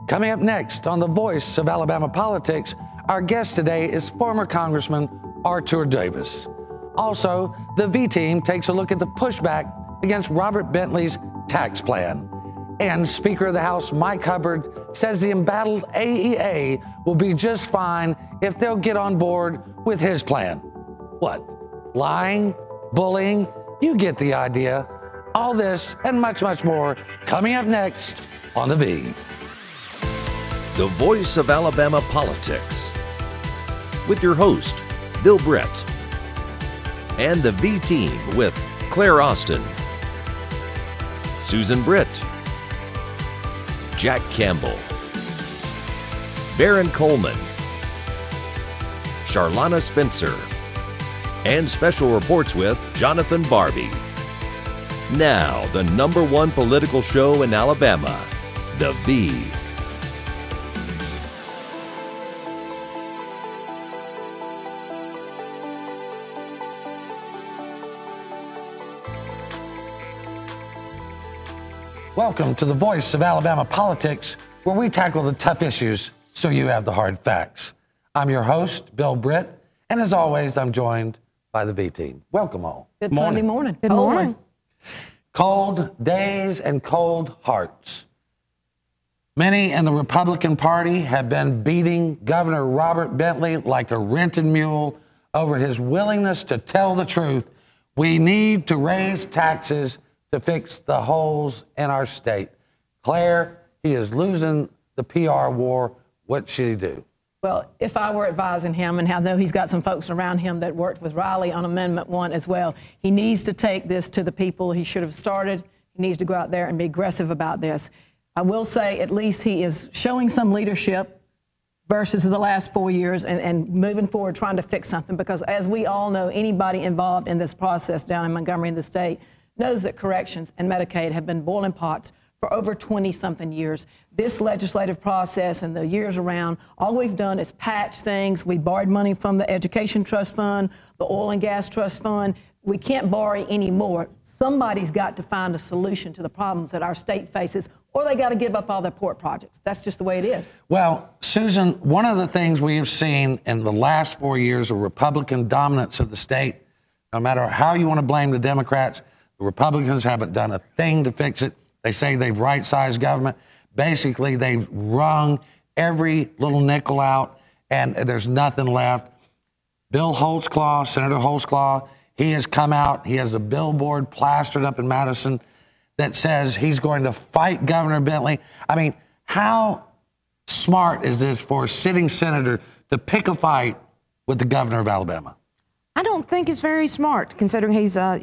Coming up next on The Voice of Alabama Politics, our guest today is former Congressman Artur Davis. Also, the V-Team takes a look at the pushback against Robert Bentley's tax plan. And Speaker of the House Mike Hubbard says the embattled AEA will be just fine if they'll get on board with his plan. What? Lying? Bullying? You get the idea. All this and much, much more coming up next on The V. The Voice of Alabama Politics, with your host, Bill Brett, and the V-Team with Claire Austin, Susan Britt, Jack Campbell, Baron Coleman, Charlana Spencer, and special reports with Jonathan Barbie. Now, the #1 political show in Alabama, The V. Welcome to the Voice of Alabama Politics, where we tackle the tough issues so you have the hard facts. I'm your host, Bill Britt, and as always, I'm joined by the V-Team. Welcome all. Good Sunday morning. Good morning. Cold days and cold hearts. Many in the Republican Party have been beating Governor Robert Bentley like a rented mule over his willingness to tell the truth. We need to raise taxes to fix the holes in our state. Claire, he is losing the PR war. What should he do? Well, if I were advising him, and I know he's got some folks around him that worked with Riley on Amendment 1 as well, he needs to take this to the people he should have started. He needs to go out there and be aggressive about this. I will say at least he is showing some leadership versus the last 4 years and moving forward trying to fix something, because as we all know, anybody involved in this process down in Montgomery in the state knows that corrections and Medicaid have been boiling pots for over 20-something years. This legislative process and the years around, all we've done is patch things. We borrowed money from the Education Trust Fund, the Oil and Gas Trust Fund. We can't borrow anymore. Somebody's got to find a solution to the problems that our state faces, or they got to give up all their port projects. That's just the way it is. Well, Susan, one of the things we have seen in the last 4 years of Republican dominance of the state, no matter how you want to blame the Democrats, the Republicans haven't done a thing to fix it. They say they've right-sized government. Basically, they've wrung every little nickel out, and there's nothing left. Bill Holtzclaw, Senator Holtzclaw, he has come out. He has a billboard plastered up in Madison that says he's going to fight Governor Bentley. I mean, how smart is this for a sitting senator to pick a fight with the governor of Alabama? I don't think it's very smart, considering he's, a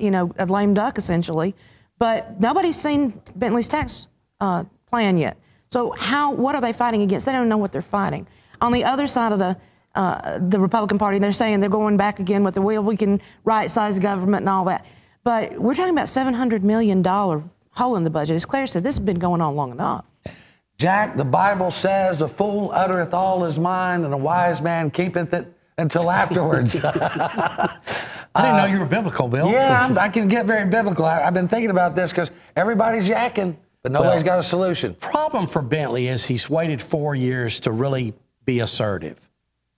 lame duck, essentially. But nobody's seen Bentley's tax plan yet. So what are they fighting against? They don't know what they're fighting. On the other side of the Republican Party, they're saying they're going back again with we can right-size government and all that. But we're talking about $700 million hole in the budget. As Claire said, this has been going on long enough. Jack, the Bible says, a fool uttereth all his mind, and a wise man keepeth it until afterwards. I didn't know you were biblical, Bill. Yeah, I can get very biblical. I've been thinking about this because everybody's yakking, but nobody's got a solution. Problem for Bentley is he's waited 4 years to really be assertive.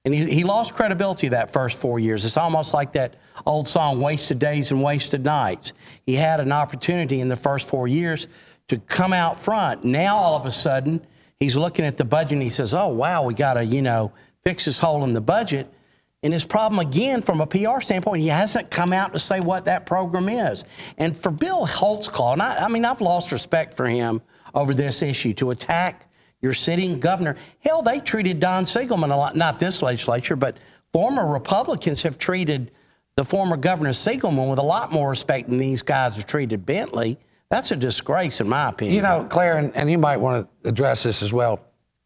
And he lost credibility that first 4 years. It's almost like that old song, Wasted Days and Wasted Nights. He had an opportunity in the first 4 years to come out front. Now, all of a sudden, he's looking at the budget and he says, oh, wow, we got to, fix this hole in the budget. And his problem, again, from a PR standpoint, he hasn't come out to say what that program is. And for Bill Holtzclaw, and I've lost respect for him over this issue, to attack your sitting governor. Hell, they treated Don Siegelman a lot, not this legislature, but former Republicans have treated the former Governor Siegelman with a lot more respect than these guys have treated Bentley. That's a disgrace, in my opinion. Claire, and you might want to address this as well.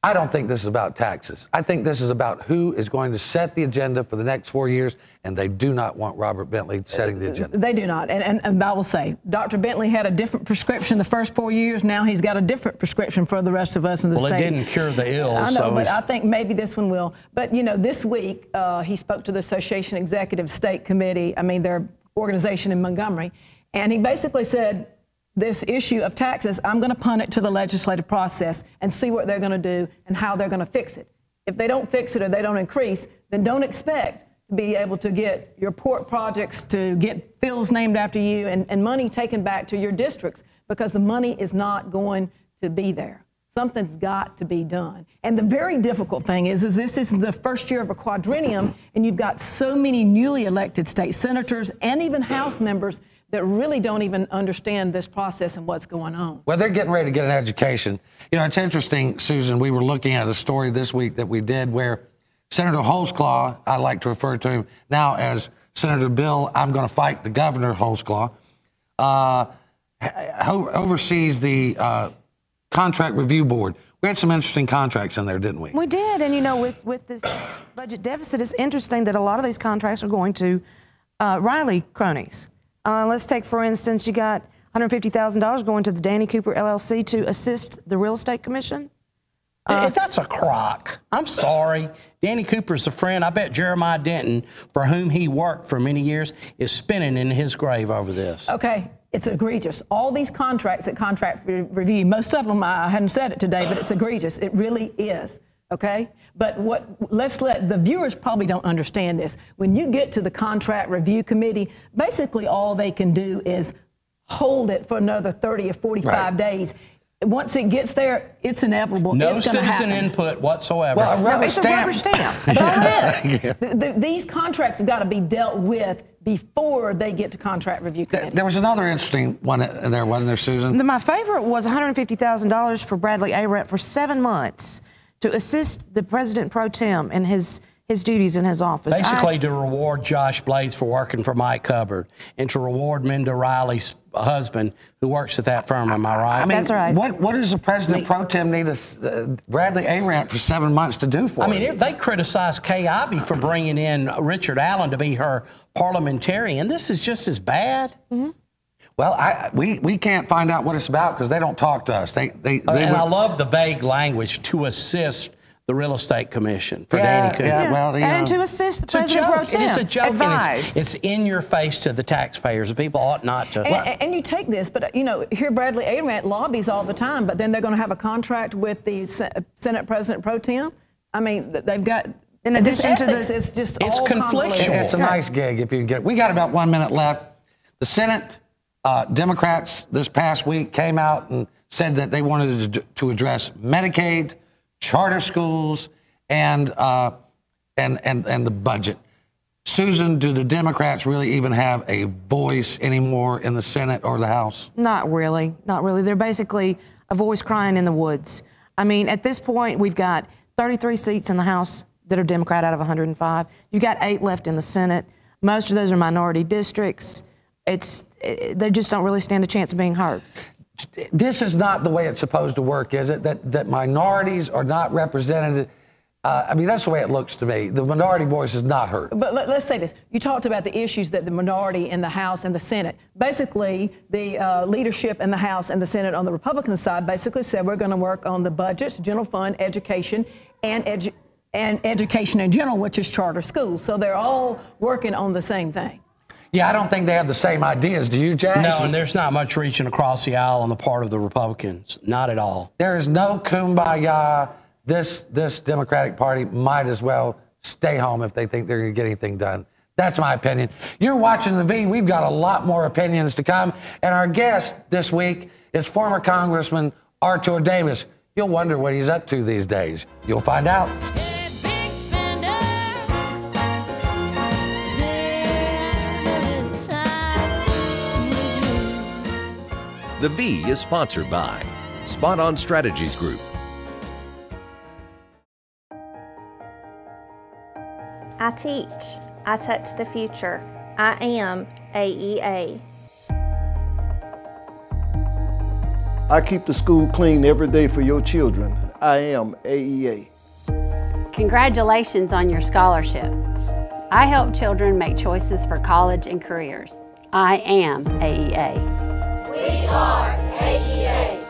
I don't think this is about taxes. I think this is about who is going to set the agenda for the next 4 years, and they do not want Robert Bentley setting the agenda. They do not. And I will say, Dr. Bentley had a different prescription the first 4 years. Now he's got a different prescription for the rest of us in the state. Well, it didn't cure the ill. I know, but I think maybe this one will. But, this week he spoke to the Association Executive State Committee, their organization in Montgomery, and he basically said, this issue of taxes, I'm going to punt it to the legislative process and see what they're going to do and how they're going to fix it. If they don't fix it or they don't increase, then don't expect to be able to get your port projects, to get fields named after you, and money taken back to your districts, because the money is not going to be there. Something's got to be done. And the very difficult thing is this is the first year of a quadrennium, and you've got so many newly elected state senators and even House members that really don't even understand this process and what's going on. Well, they're getting ready to get an education. You know, it's interesting, Susan, we were looking at a story this week that we did where Senator Holtzclaw, I like to refer to him now as Senator Bill, I'm going to fight the governor, Holtzclaw, oversees the Contract Review Board. We had some interesting contracts in there, didn't we? We did, and you know, with this budget deficit, it's interesting that a lot of these contracts are going to Riley cronies. Let's take, for instance, you got $150,000 going to the Danny Cooper LLC to assist the Real Estate Commission. If that's a crock, I'm sorry. Danny Cooper's a friend. I bet Jeremiah Denton, for whom he worked for many years, is spinning in his grave over this. Okay, it's egregious. All these contracts at Contract Review, most of them, I hadn't said it today, but it's egregious. It really is, okay? But let's let the viewers probably don't understand this. When you get to the Contract Review Committee, basically all they can do is hold it for another 30 or 45 days. Once it gets there, it's inevitable. No it's citizen input whatsoever. Well, It's a rubber stamp. That's all it is. These contracts have got to be dealt with before they get to Contract Review Committee. There was another interesting one there, wasn't there, Susan? My favorite was $150,000 for Bradley Arent for 7 months to assist the President Pro Tem in his duties in his office. Basically to reward Josh Blades for working for Mike Hubbard and to reward Minda Riley's husband who works at that firm. Am I right? I mean, That's right. What does the President Pro Tem need Bradley Arent for 7 months to do for I mean, they criticized Kay Ivey for bringing in Richard Allen to be her parliamentarian. This is just as bad. Mm-hmm. Well, we can't find out what it's about because they don't talk to us. And I love the vague language, to assist the Real Estate Commission for Danny Cooper. Well, and to assist the President Pro Tem. It is a joke. Advise. It's in your face to the taxpayers. The people ought not to. And you take this, but you know, here Bradley Arent lobbies all the time, but then they're going to have a contract with the Senate President Pro Tem. I mean, they've got. In addition to this, this, it's just it's all conflictual. It's a nice gig if you can get it. We got about 1 minute left. The Senate Democrats this past week came out and said that they wanted to address Medicaid, charter schools, and the budget. Susan, do the Democrats really even have a voice anymore in the Senate or the House? Not really. Not really. They're basically a voice crying in the woods. I mean, at this point, we've got 33 seats in the House that are Democrat out of 105. You've got 8 left in the Senate. Most of those are minority districts. They just don't really stand a chance of being heard. This is not the way it's supposed to work, is it? That minorities are not represented. I mean, that's the way it looks to me. The minority voice is not heard. But let's say this. You talked about the issues that the minority in the House and the Senate. Basically, the leadership in the House and the Senate on the Republican side basically said we're going to work on the budgets, general fund, education, and education in general, which is charter schools. So they're all working on the same thing. Yeah, I don't think they have the same ideas. Do you, Jack? No, and there's not much reaching across the aisle on the part of the Republicans. Not at all. There is no kumbaya. This Democratic Party might as well stay home if they think they're going to get anything done. That's my opinion. You're watching The V. We've got a lot more opinions to come. And our guest this week is former Congressman Artur Davis. You'll wonder what he's up to these days. You'll find out. The V is sponsored by Spot On Strategies Group. I teach. I touch the future. I am AEA. I keep the school clean every day for your children. I am AEA. Congratulations on your scholarship. I help children make choices for college and careers. I am AEA. We are AEA.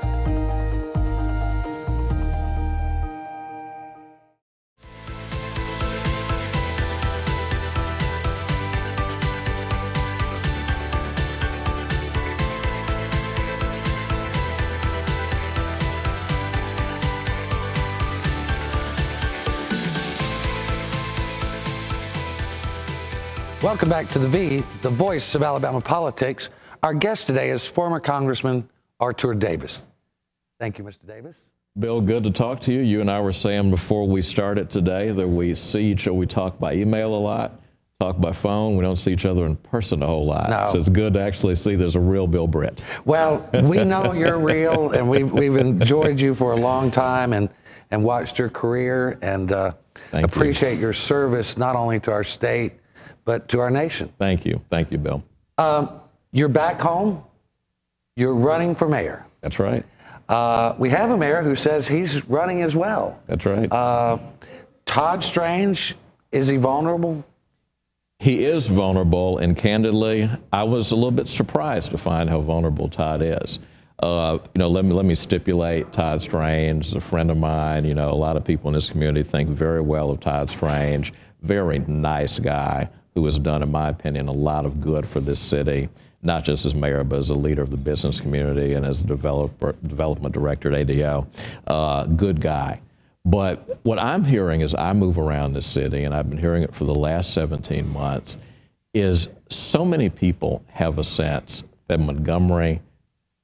Welcome back to the voice of Alabama politics. Our guest today is former Congressman Artur Davis. Thank you, Mr. Davis. Bill, good to talk to you. You and I were saying before we started today that we see each other, we talk by email a lot, talk by phone. We don't see each other in person a whole lot. No. So it's good to actually see there's a real Bill Britt. Well, we know you're real, and we've enjoyed you for a long time and watched your career and appreciate your service not only to our state, but to our nation. Thank you. Thank you, Bill. You're back home. You're running for mayor. That's right. We have a mayor who says he's running as well. That's right. Todd Strange, is he vulnerable? He is vulnerable, and candidly, I was a little bit surprised to find how vulnerable Todd is. Let me stipulate, Todd Strange is a friend of mine. You know, a lot of people in this community think very well of Todd Strange. Very nice guy who has done, in my opinion, a lot of good for this city, not just as mayor, but as a leader of the business community and as the development director at ADO. Good guy. But what I'm hearing as I move around this city, and I've been hearing it for the last 17 months, is so many people have a sense that Montgomery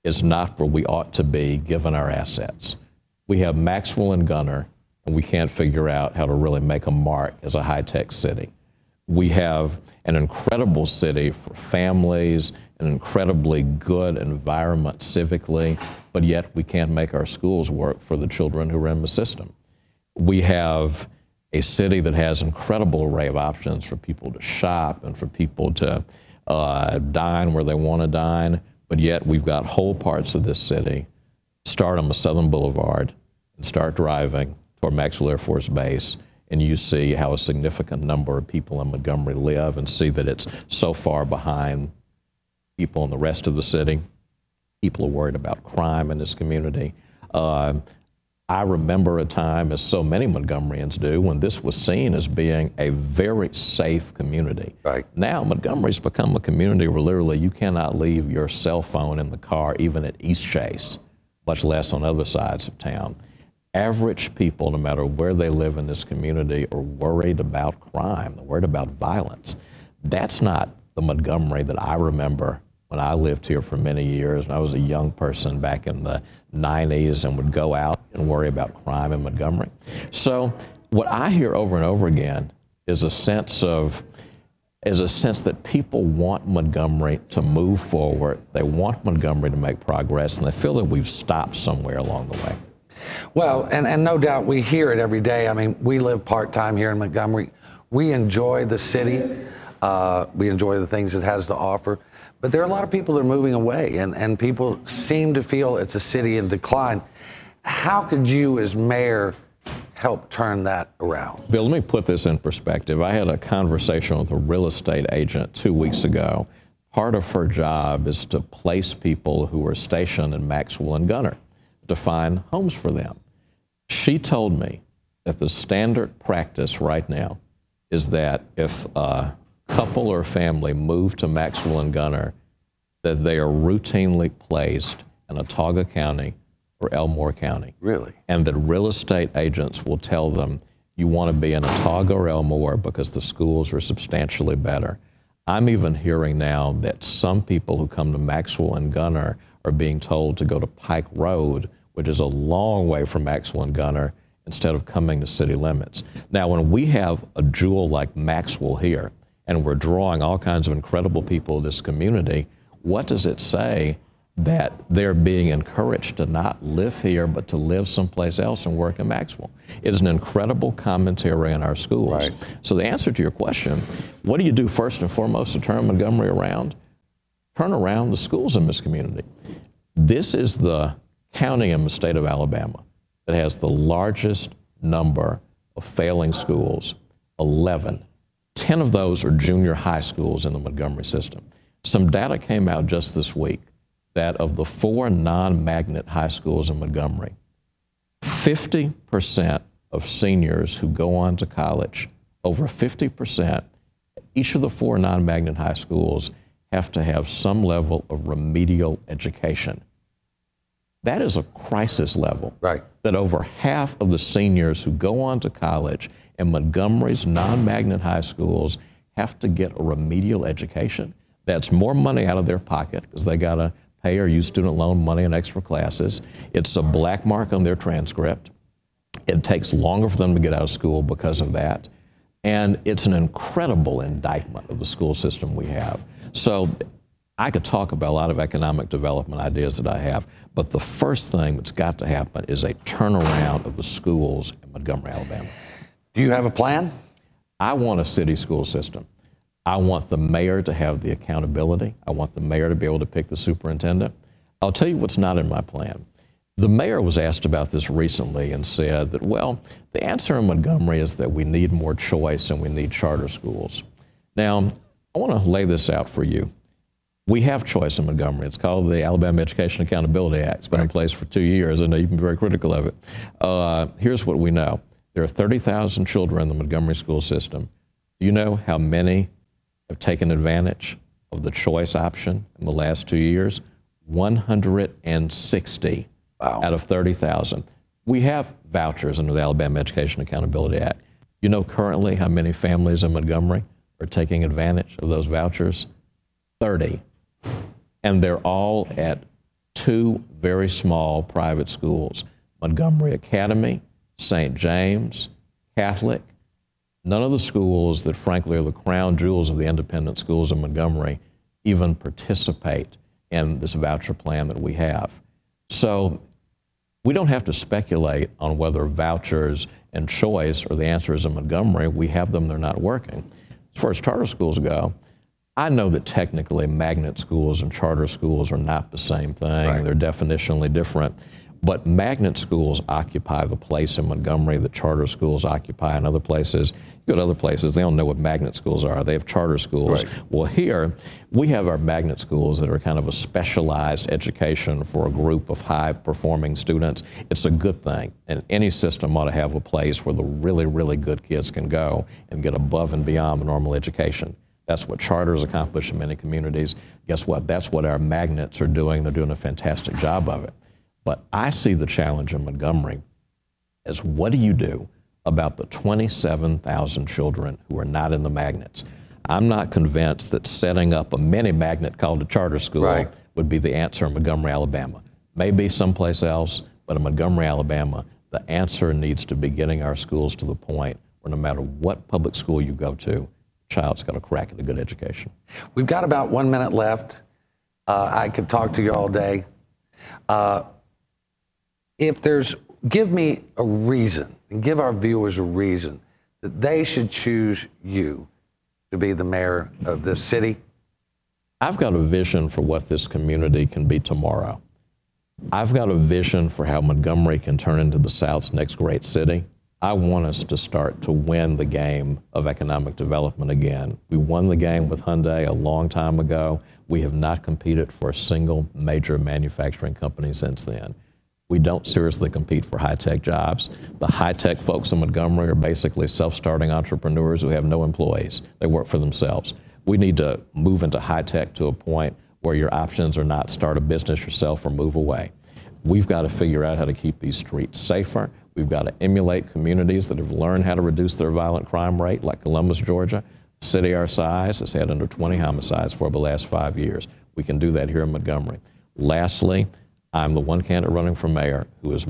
is not where we ought to be given our assets. We have Maxwell and Gunter, and we can't figure out how to really make a mark as a high-tech city. We have an incredible city for families, an incredibly good environment civically, but yet we can't make our schools work for the children who are in the system. We have a city that has an incredible array of options for people to shop and for people to dine where they want to dine, but yet we've got whole parts of this city, start on the Southern Boulevard and start driving toward Maxwell Air Force Base, and you see how a significant number of people in Montgomery live and see that it's so far behind people in the rest of the city. People are worried about crime in this community. I remember a time, as so many Montgomeryans do, when this was seen as being a very safe community. Right. Now Montgomery's become a community where literally you cannot leave your cell phone in the car, even at East Chase, much less on other sides of town. Average people, no matter where they live in this community, are worried about crime, they're worried about violence. That's not the Montgomery that I remember when I lived here for many years. And I was a young person back in the 90s and would go out and worry about crime in Montgomery. So what I hear over and over again is a sense that people want Montgomery to move forward. They want Montgomery to make progress, and they feel that we've stopped somewhere along the way. Well, and no doubt we hear it every day. I mean, we live part-time here in Montgomery. We enjoy the city. We enjoy the things it has to offer. But there are a lot of people that are moving away, and people seem to feel it's a city in decline. How could you, as mayor, help turn that around? Bill, let me put this in perspective. I had a conversation with a real estate agent 2 weeks ago. Part of her job is to place people who are stationed in Maxwell and Gunter to find homes for them. She told me that the standard practice right now is that if a couple or family move to Maxwell and Gunter, that they are routinely placed in Autauga County or Elmore County. Really? And that real estate agents will tell them, you want to be in Autauga or Elmore because the schools are substantially better. I'm even hearing now that some people who come to Maxwell and Gunter are being told to go to Pike Road, which is a long way from Maxwell and Gunter, instead of coming to city limits. Now, when we have a jewel like Maxwell here, and we're drawing all kinds of incredible people to this community, what does it say that they're being encouraged to not live here, but to live someplace else and work in Maxwell? It is an incredible commentary on our schools. Right. So the answer to your question, what do you do first and foremost to turn Montgomery around? Turn around the schools in this community. This is the county in the state of Alabama that has the largest number of failing schools, 11. 10 of those are junior high schools in the Montgomery system. Some data came out just this week that of the 4 non-magnet high schools in Montgomery, 50% of seniors who go on to college, over 50%, each of the 4 non-magnet high schools have to have some level of remedial education. That is a crisis level. Right. That over half of the seniors who go on to college in Montgomery's non-magnet high schools have to get a remedial education. That's more money out of their pocket because they got to pay or use student loan money in extra classes. It's a black mark on their transcript. It takes longer for them to get out of school because of that. And it's an incredible indictment of the school system we have. So I could talk about a lot of economic development ideas that I have, but the first thing that's got to happen is a turnaround of the schools in Montgomery, Alabama. Do you have a plan? I want a city school system. I want the mayor to have the accountability. I want the mayor to be able to pick the superintendent. I'll tell you what's not in my plan. The mayor was asked about this recently and said that, well, the answer in Montgomery is that we need more choice and we need charter schools. Now, I want to lay this out for you. We have choice in Montgomery. It's called the Alabama Education Accountability Act. It's been in place for 2 years. I know you've been very critical of it. Here's what we know. There are 30,000 children in the Montgomery school system. Do you know how many have taken advantage of the choice option in the last 2 years? 160 out of 30,000. We have vouchers under the Alabama Education Accountability Act. You know currently how many families in Montgomery are taking advantage of those vouchers? 30. And they're all at 2 very small private schools, Montgomery Academy, St. James, Catholic. None of the schools that frankly are the crown jewels of the independent schools in Montgomery even participate in this voucher plan that we have. So we don't have to speculate on whether vouchers and choice are the answers in Montgomery. We have them, they're not working. As far as charter schools go, I know that technically magnet schools and charter schools are not the same thing. Right. They're definitionally different. But magnet schools occupy the place in Montgomery that charter schools occupy in other places. You go to other places, they don't know what magnet schools are. They have charter schools. Right. Well, here, we have our magnet schools that are kind of a specialized education for a group of high-performing students. It's a good thing, and any system ought to have a place where the really, really good kids can go and get above and beyond the normal education. That's what charters accomplish in many communities. Guess what? That's what our magnets are doing. They're doing a fantastic job of it. But I see the challenge in Montgomery as what do you do about the 27,000 children who are not in the magnets? I'm not convinced that setting up a mini magnet called a charter school would be the answer in Montgomery, Alabama. Maybe someplace else, but in Montgomery, Alabama, the answer needs to be getting our schools to the point where no matter what public school you go to, child's got a crack at a good education. We've got about 1 minute left. I could talk to you all day. Give me a reason, and give our viewers a reason that they should choose you to be the mayor of this city. I've got a vision for what this community can be tomorrow. I've got a vision for how Montgomery can turn into the South's next great city. I want us to start to win the game of economic development again. We won the game with Hyundai a long time ago. We have not competed for a single major manufacturing company since then. We don't seriously compete for high-tech jobs. The high-tech folks in Montgomery are basically self-starting entrepreneurs who have no employees. They work for themselves. We need to move into high-tech to a point where your options are not start a business yourself or move away. We've got to figure out how to keep these streets safer. We've got to emulate communities that have learned how to reduce their violent crime rate, like Columbus, Georgia. A city our size has had under 20 homicides for the last 5 years. We can do that here in Montgomery. Lastly, I'm the one candidate running for mayor who is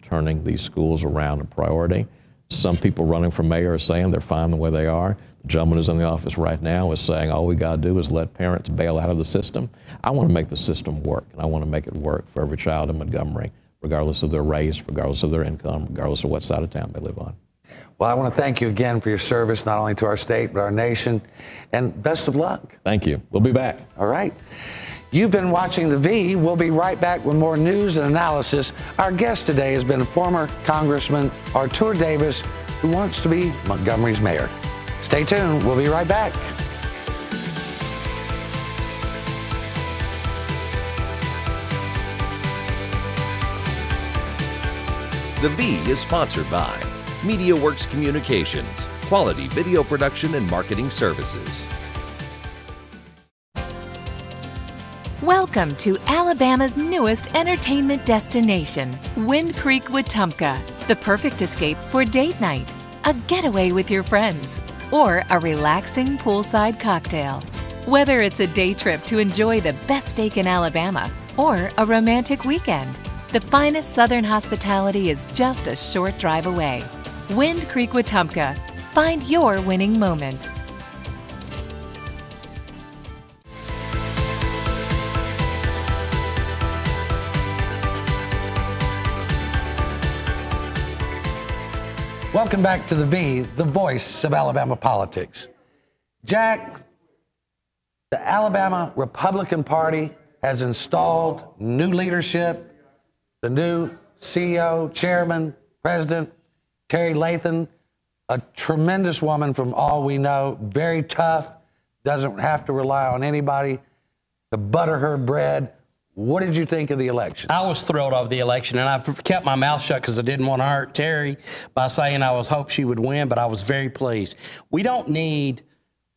turning these schools around a priority. Some people running for mayor are saying they're fine the way they are. The gentleman who's in the office right now is saying all we got to do is let parents bail out of the system. I want to make the system work, and I want to make it work for every child in Montgomery, regardless of their race, regardless of their income, regardless of what side of town they live on. Well, I want to thank you again for your service, not only to our state, but our nation, and best of luck. Thank you. We'll be back. All right. You've been watching The V. We'll be right back with more news and analysis. Our guest today has been former Congressman Artur Davis, who wants to be Montgomery's mayor. Stay tuned. We'll be right back. The V is sponsored by MediaWorks Communications, quality video production and marketing services. Welcome to Alabama's newest entertainment destination, Wind Creek, Wetumpka, the perfect escape for date night, a getaway with your friends, or a relaxing poolside cocktail. Whether it's a day trip to enjoy the best steak in Alabama or a romantic weekend, the finest Southern hospitality is just a short drive away. Wind Creek Wetumpka. Find your winning moment. Welcome back to the V, the voice of Alabama politics. Jack, the Alabama Republican Party has installed new leadership, the new CEO, chairman, president, Terry Lathan, a tremendous woman from all we know, very tough, doesn't have to rely on anybody to butter her bread. What did you think of the election? I was thrilled of the election, and I kept my mouth shut because I didn't want to hurt Terry by saying I hoped she would win, but I was very pleased. We don't need,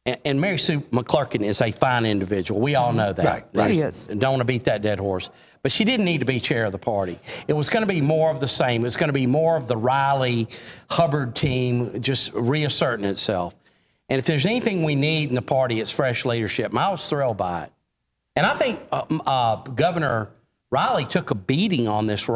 and Mary Sue McClurkin is a fine individual. We all know that. Right. She is. Don't want to beat that dead horse. But she didn't need to be chair of the party. It was going to be more of the same. It was going to be more of the Riley-Hubbard team just reasserting itself. And if there's anything we need in the party, it's fresh leadership. And I was thrilled by it. And I think Governor Riley took a beating on this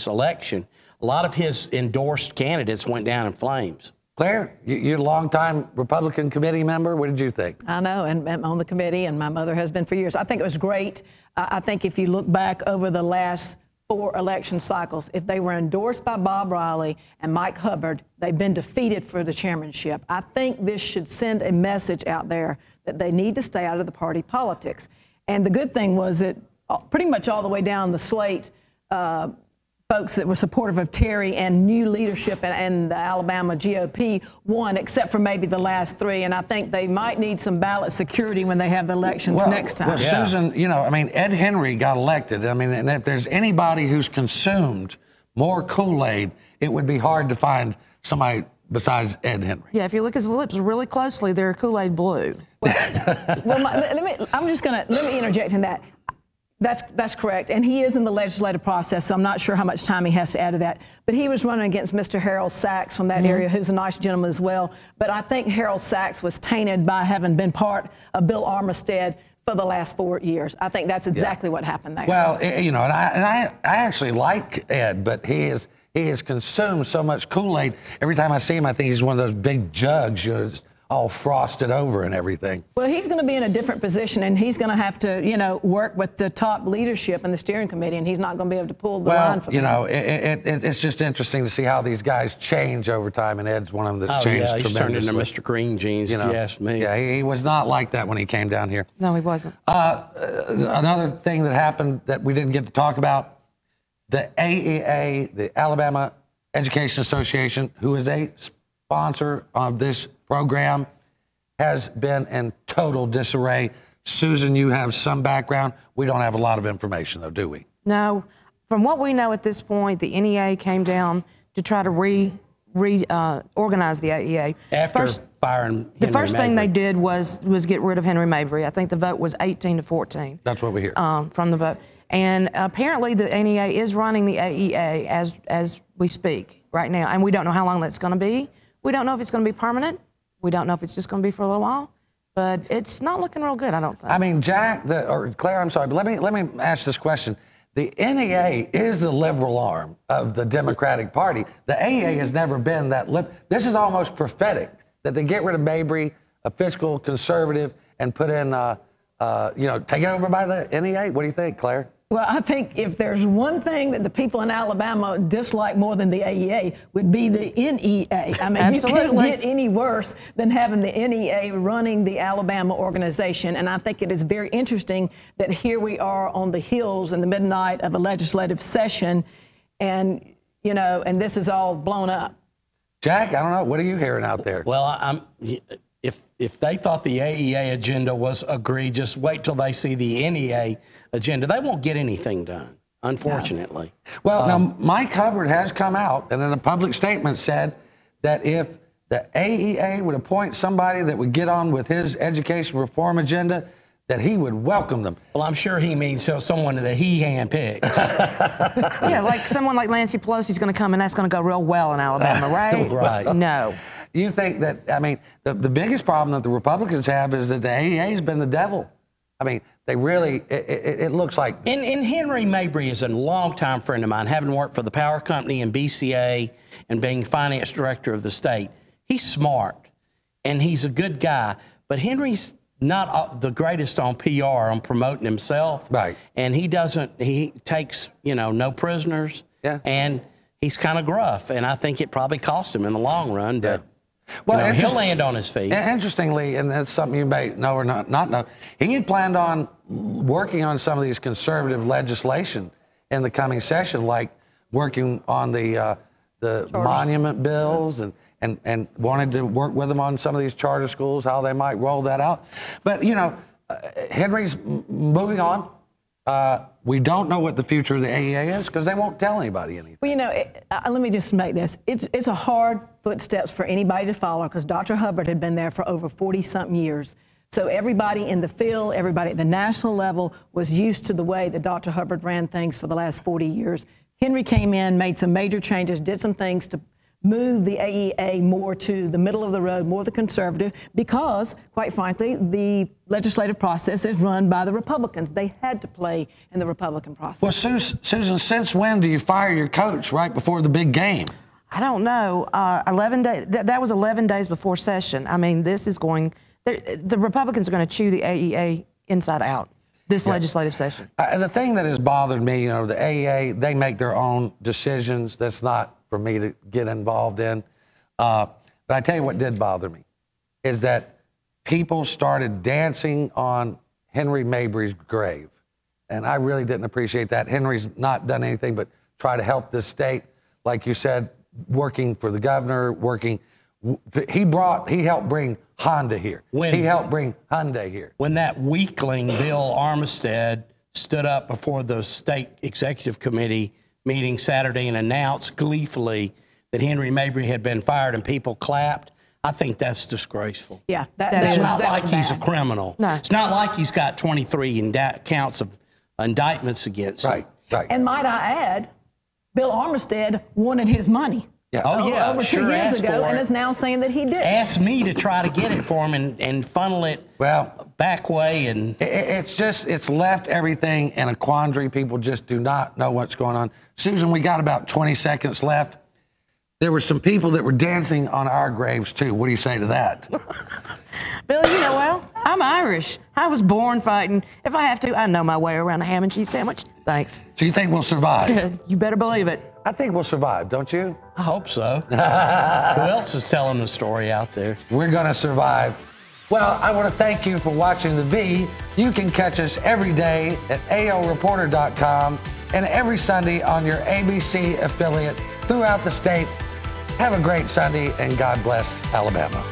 election. A lot of his endorsed candidates went down in flames. Claire, you're a longtime Republican committee member. What did you think? I know, and I'm on the committee, and my mother has been for years. I think it was great. I think if you look back over the last 4 election cycles, if they were endorsed by Bob Riley and Mike Hubbard, they've been defeated for the chairmanship. I think this should send a message out there that they need to stay out of the party politics. And the good thing was that pretty much all the way down the slate, folks that were supportive of Terry and new leadership and the Alabama GOP won, except for maybe the last 3. And I think they might need some ballot security when they have elections next time. Well, Susan, Ed Henry got elected. And if there's anybody who's consumed more Kool-Aid, it would be hard to find somebody besides Ed Henry. Yeah, if you look at his lips really closely, they're Kool-Aid blue. Well, let me interject in that. That's correct, and he is in the legislative process, so I'm not sure how much time he has to add to that. But he was running against Mr. Harold Sachs from that area, who's a nice gentleman as well. But I think Harold Sachs was tainted by having been part of Bill Armistead for the last 4 years. I think that's exactly what happened there. Well, and I actually like Ed, but he has consumed so much Kool-Aid. Every time I see him, I think he's one of those big jugs, just all frosted over and everything. Well, he's going to be in a different position, and he's going to have to, work with the top leadership in the steering committee, and he's not going to be able to pull the line for them. It's just interesting to see how these guys change over time, and Ed's one of them that's changed tremendously. He's turned into Mr. Green jeans, if you ask me. Yeah, he was not like that when he came down here. No, he wasn't. Another thing that happened that we didn't get to talk about, the AEA, the Alabama Education Association, who is a sponsor of this program, has been in total disarray. Susan, you have some background. We don't have a lot of information, though, do we? No. From what we know at this point, the NEA came down to try to organize the AEA. After firing Henry the first thing Mabry. they did was get rid of Henry Mabry. I think the vote was 18-14. That's what we hear. From the vote. And apparently the NEA is running the AEA as we speak right now. And we don't know how long that's going to be. We don't know if it's going to be permanent. We don't know if it's just going to be for a little while, but it's not looking real good, I don't think. I mean, Jack, or Claire, I'm sorry, but let me ask this question. The NEA is the liberal arm of the Democratic Party. The AEA has never been that This is almost prophetic that they get rid of Mabry, a fiscal conservative, and put in, taken over by the NEA. What do you think, Claire? Well, I think if there's one thing that the people in Alabama dislike more than the AEA would be the NEA. I mean, Absolutely. You can't get any worse than having the NEA running the Alabama organization. And I think it is very interesting that here we are on the heels in the midnight of a legislative session, and and this is all blown up. Jack, I don't know. What are you hearing out there? Well, if they thought the AEA agenda was egregious, wait till they see the NEA agenda. They won't get anything done, unfortunately. No. Well, now, Mike Hubbard has come out and in a public statement said that if the AEA would appoint somebody that would get on with his education reform agenda, that he would welcome them. Well, I'm sure he means someone that he handpicks. Yeah, like someone like Nancy Pelosi's going to come and that's going to go real well in Alabama, right? Right. No. you think that, I mean, the biggest problem that the Republicans have is that the AEA has been the devil. I mean, they really, it looks like. And Henry Mabry is a longtime friend of mine, having worked for the power company and BCA and being finance director of the state. He's smart and he's a good guy, but Henry's not the greatest on PR, on promoting himself. Right. And he takes, no prisoners. Yeah. And he's kind of gruff. And I think it probably cost him in the long run, but. Well, he'll land on his feet. Interestingly, and that's something you may know or not know, he had planned on working on some of these conservative legislation in the coming session, like working on the monument bills and wanted to work with them on some of these charter schools, how they might roll that out. But, Henry's moving on. We don't know what the future of the AEA is because they won't tell anybody anything. Well, let me just make this. It's a hard footsteps for anybody to follow because Dr. Hubbard had been there for over 40-something years. So everybody in the field, everybody at the national level was used to the way that Dr. Hubbard ran things for the last 40 years. Henry came in, made some major changes, did some things to move the AEA more to the middle of the road, more the conservative, because, quite frankly, the legislative process is run by the Republicans. They had to play in the Republican process. Well, Susan, since when do you fire your coach right before the big game? I don't know. 11 days. That was 11 days before session. I mean, this is going. The Republicans are going to chew the AEA inside out this legislative session. The thing that has bothered me, the AEA, they make their own decisions. That's not for me to get involved in. But I tell you what did bother me is that people started dancing on Henry Mabry's grave. And I really didn't appreciate that. Henry's not done anything but try to help this state, like you said, working for the governor, he helped bring Honda here. He helped bring Hyundai here. When that weakling Bill Armistead stood up before the state executive committee meeting Saturday and announced gleefully that Henry Mabry had been fired and people clapped, I think that's disgraceful. Yeah, it's not like he's a criminal. No. It's not like he's got 23 counts of indictments against him. Right. And might I add, Bill Armistead wanted his money. Yeah. Oh, yeah. Over 2 years ago, and is now saying that he did. Asked me to try to get it for him and funnel it back way. And it's left everything in a quandary. People just do not know what's going on. Susan, we got about 20 seconds left. There were some people that were dancing on our graves, too. What do you say to that? Bill, I'm Irish. I was born fighting. If I have to, I know my way around a ham and cheese sandwich. Thanks. So you think we'll survive? You better believe it. I think we'll survive, don't you? I hope so. Who else is telling the story out there? We're going to survive. Well, I want to thank you for watching The V. You can catch us every day at aoreporter.com and every Sunday on your ABC affiliate throughout the state. Have a great Sunday, and God bless Alabama.